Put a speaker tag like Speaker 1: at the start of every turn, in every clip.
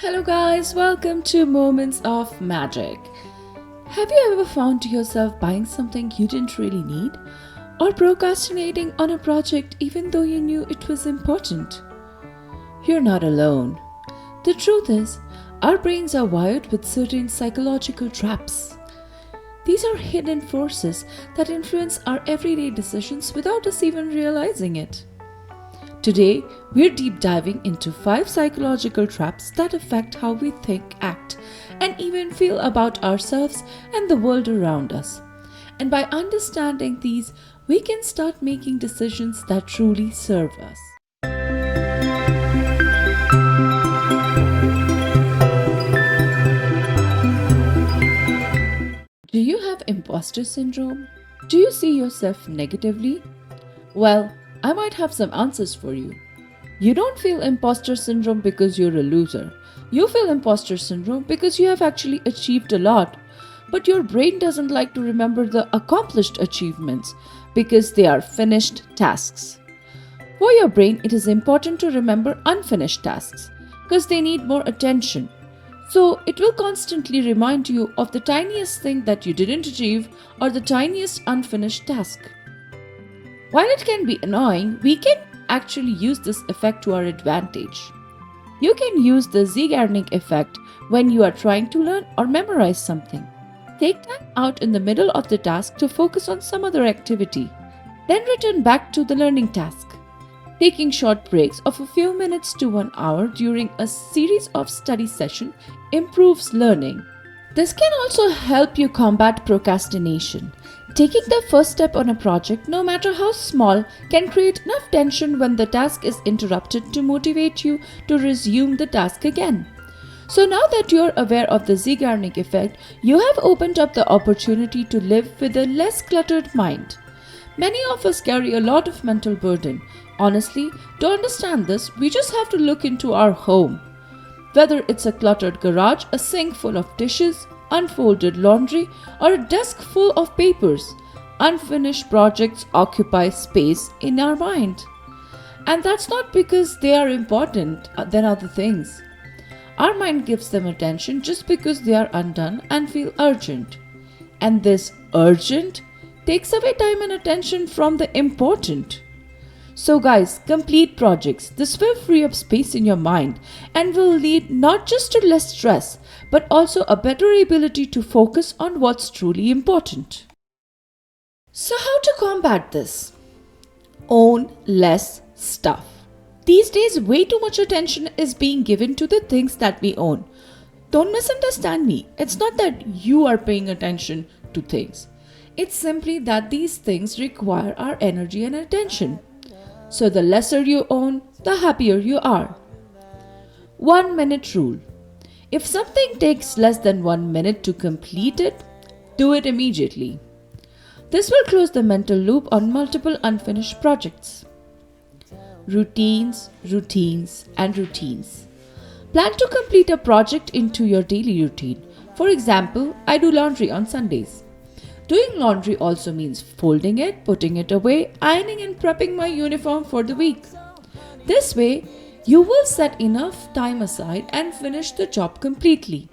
Speaker 1: Hello, guys, welcome to Moments of Magic. Have you ever found yourself buying something you didn't really need? Or procrastinating on a project even though you knew it was important? You're not alone. The truth is, our brains are wired with certain psychological traps. These are hidden forces that influence our everyday decisions without us even realizing it. Today, we're deep diving into 5 psychological traps that affect how we think, act, and even feel about ourselves and the world around us. And by understanding these, we can start making decisions that truly serve us. Do you have imposter syndrome? Do you see yourself negatively? Well, I might have some answers for you. You don't feel imposter syndrome because you're a loser. You feel imposter syndrome because you have actually achieved a lot. But your brain doesn't like to remember the accomplished achievements because they are finished tasks. For your brain, it is important to remember unfinished tasks because they need more attention. So it will constantly remind you of the tiniest thing that you didn't achieve or the tiniest unfinished task. While it can be annoying, we can actually use this effect to our advantage. You can use the Zeigarnik effect when you are trying to learn or memorize something. Take time out in the middle of the task to focus on some other activity, then return back to the learning task. Taking short breaks of a few minutes to 1 hour during a series of study sessions improves learning. This can also help you combat procrastination. Taking the first step on a project, no matter how small, can create enough tension when the task is interrupted to motivate you to resume the task again. So now that you're aware of the Zeigarnik effect, you have opened up the opportunity to live with a less cluttered mind. Many of us carry a lot of mental burden. Honestly, to understand this, we just have to look into our home. Whether it's a cluttered garage, a sink full of dishes, unfolded laundry, or a desk full of papers, unfinished projects occupy space in our mind. And that's not because they are important than other things. Our mind gives them attention just because they are undone and feel urgent. And this urgent takes away time and attention from the important. So guys, complete projects. This will free up space in your mind and will lead not just to less stress, but also a better ability to focus on what's truly important. So how to combat this? Own less stuff. These days, way too much attention is being given to the things that we own. Don't misunderstand me. It's not that you are paying attention to things. It's simply that these things require our energy and attention. So the lesser you own, the happier you are. 1 minute rule. If something takes less than 1 minute to complete it, do it immediately. This will close the mental loop on multiple unfinished projects. Routines, routines, and routines. Plan to complete a project into your daily routine. For example, I do laundry on Sundays. Doing laundry also means folding it, putting it away, ironing and prepping my uniform for the week. This way, you will set enough time aside and finish the job completely.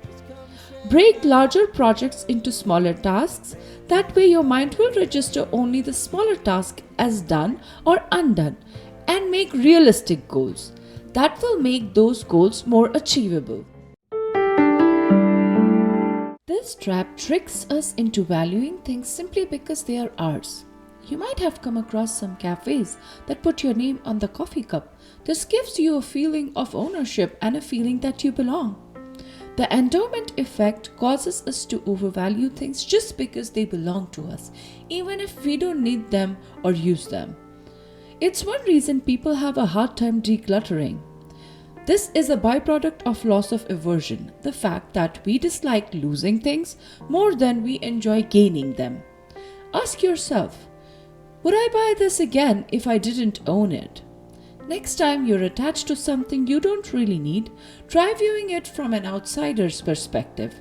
Speaker 1: Break larger projects into smaller tasks. That way your mind will register only the smaller task as done or undone and make realistic goals. That will make those goals more achievable. This trap tricks us into valuing things simply because they are ours. You might have come across some cafes that put your name on the coffee cup. This gives you a feeling of ownership and a feeling that you belong. The endowment effect causes us to overvalue things just because they belong to us, even if we don't need them or use them. It's one reason people have a hard time decluttering. This is a byproduct of loss of aversion, the fact that we dislike losing things more than we enjoy gaining them. Ask yourself, would I buy this again if I didn't own it? Next time you're attached to something you don't really need, try viewing it from an outsider's perspective.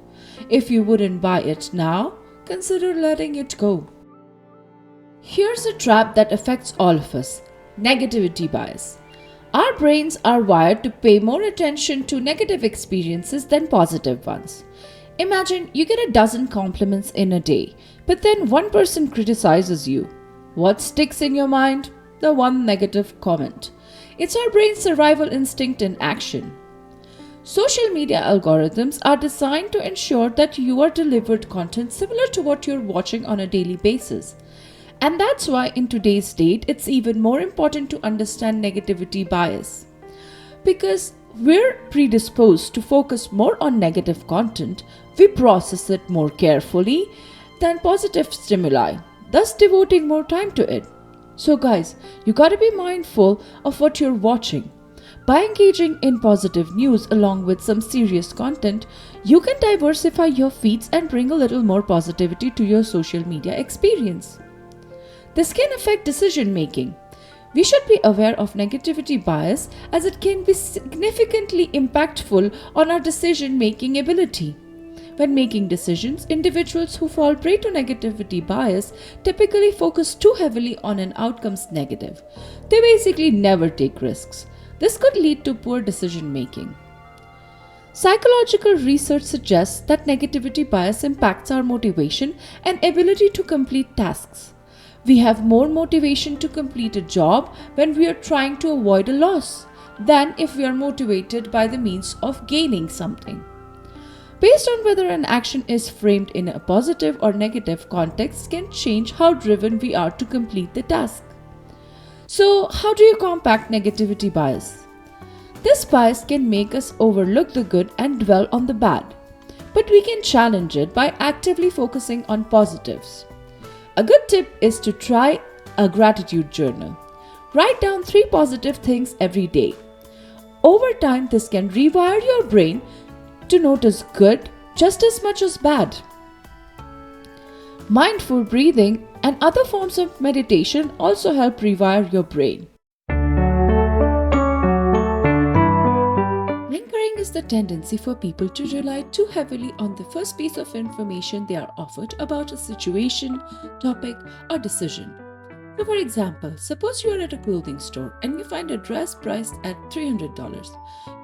Speaker 1: If you wouldn't buy it now, consider letting it go. Here's a trap that affects all of us: negativity bias. Our brains are wired to pay more attention to negative experiences than positive ones. Imagine you get a dozen compliments in a day, but then one person criticizes you. What sticks in your mind? The one negative comment. It's our brain's survival instinct in action. Social media algorithms are designed to ensure that you are delivered content similar to what you're watching on a daily basis. And that's why in today's date, it's even more important to understand negativity bias. Because we're predisposed to focus more on negative content, we process it more carefully than positive stimuli, thus devoting more time to it. So guys, you gotta be mindful of what you're watching. By engaging in positive news along with some serious content, you can diversify your feeds and bring a little more positivity to your social media experience. This can affect decision making. We should be aware of negativity bias as it can be significantly impactful on our decision making ability. When making decisions, individuals who fall prey to negativity bias typically focus too heavily on an outcome's negative. They basically never take risks. This could lead to poor decision making. Psychological research suggests that negativity bias impacts our motivation and ability to complete tasks. We have more motivation to complete a job when we are trying to avoid a loss than if we are motivated by the means of gaining something. Based on whether an action is framed in a positive or negative context can change how driven we are to complete the task. So, how do you combat negativity bias? This bias can make us overlook the good and dwell on the bad, but we can challenge it by actively focusing on positives. A good tip is to try a gratitude journal. Write down 3 positive things every day. Over time, this can rewire your brain to notice good just as much as bad. Mindful breathing and other forms of meditation also help rewire your brain. Anchoring is the tendency for people to rely too heavily on the first piece of information they are offered about a situation, topic, or decision. So, for example, suppose you are at a clothing store and you find a dress priced at $300.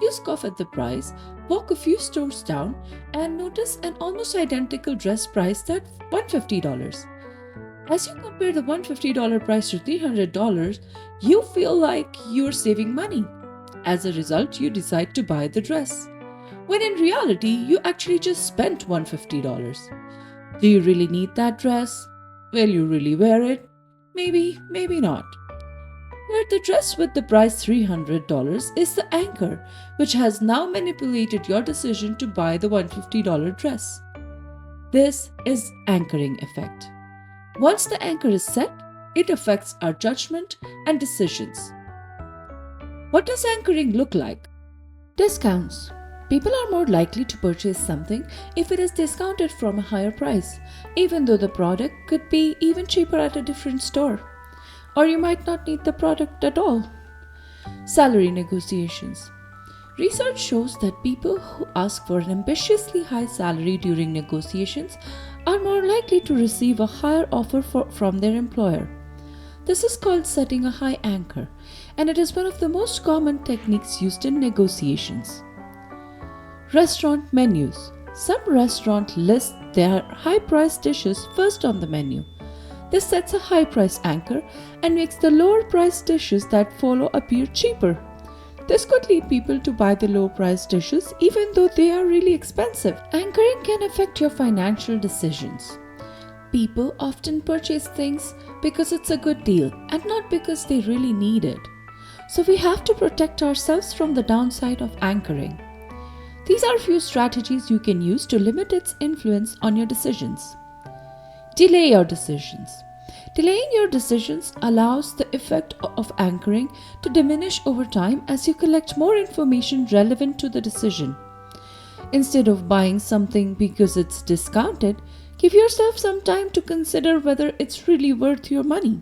Speaker 1: You scoff at the price, walk a few stores down, and notice an almost identical dress priced at $150. As you compare the $150 price to $300, you feel like you're saving money. As a result, you decide to buy the dress, when in reality, you actually just spent $150. Do you really need that dress? Will you really wear it? Maybe, maybe not. Where the dress with the price $300 is the anchor, which has now manipulated your decision to buy the $150 dress. This is anchoring effect. Once the anchor is set, it affects our judgment and decisions. What does anchoring look like? Discounts. People are more likely to purchase something if it is discounted from a higher price, even though the product could be even cheaper at a different store. Or you might not need the product at all. Salary negotiations. Research shows that people who ask for an ambitiously high salary during negotiations are more likely to receive a higher offer from their employer. This is called setting a high anchor, and it is one of the most common techniques used in negotiations. Restaurant menus. Some restaurants list their high-priced dishes first on the menu. This sets a high-price anchor and makes the lower-priced dishes that follow appear cheaper. This could lead people to buy the low-priced dishes even though they are really expensive. Anchoring can affect your financial decisions. People often purchase things because it's a good deal and not because they really need it. So we have to protect ourselves from the downside of anchoring. These are a few strategies you can use to limit its influence on your decisions. Delay your decisions. Delaying your decisions allows the effect of anchoring to diminish over time as you collect more information relevant to the decision. Instead of buying something because it's discounted, give yourself some time to consider whether it's really worth your money.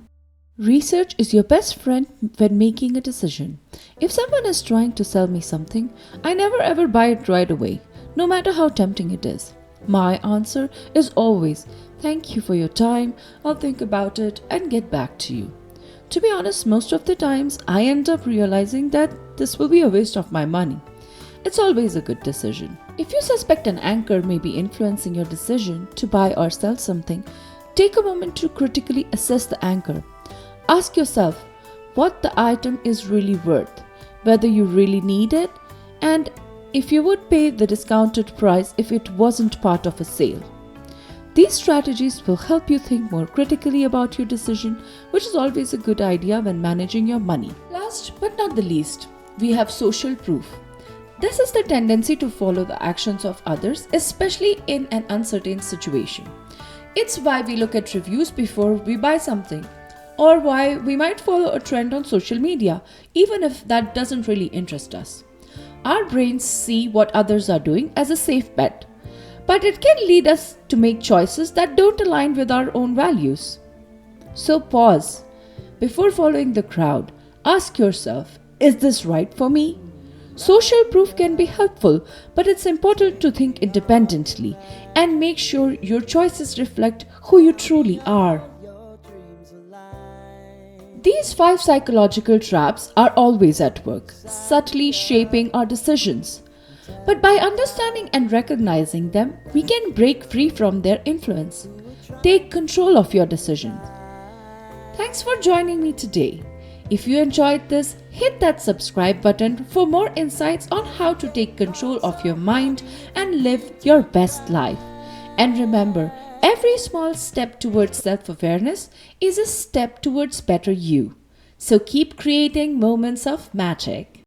Speaker 1: Research is your best friend when making a decision. If someone is trying to sell me something, I never ever buy it right away, no matter how tempting it is. My answer is always, "Thank you for your time, I'll think about it and get back to you." To be honest, most of the times I end up realizing that this will be a waste of my money. It's always a good decision. If you suspect an anchor may be influencing your decision to buy or sell something, take a moment to critically assess the anchor. Ask yourself what the item is really worth, whether you really need it, and if you would pay the discounted price if it wasn't part of a sale. These strategies will help you think more critically about your decision, which is always a good idea when managing your money. Last but not the least, we have social proof. This is the tendency to follow the actions of others, especially in an uncertain situation. It's why we look at reviews before we buy something, or why we might follow a trend on social media, even if that doesn't really interest us. Our brains see what others are doing as a safe bet, but it can lead us to make choices that don't align with our own values. So pause. Before following the crowd, ask yourself, is this right for me? Social proof can be helpful, but it's important to think independently and make sure your choices reflect who you truly are. These 5 psychological traps are always at work, subtly shaping our decisions. But by understanding and recognizing them, we can break free from their influence. Take control of your decisions. Thanks for joining me today. If you enjoyed this, hit that subscribe button for more insights on how to take control of your mind and live your best life. And remember, every small step towards self-awareness is a step towards better you. So keep creating moments of magic.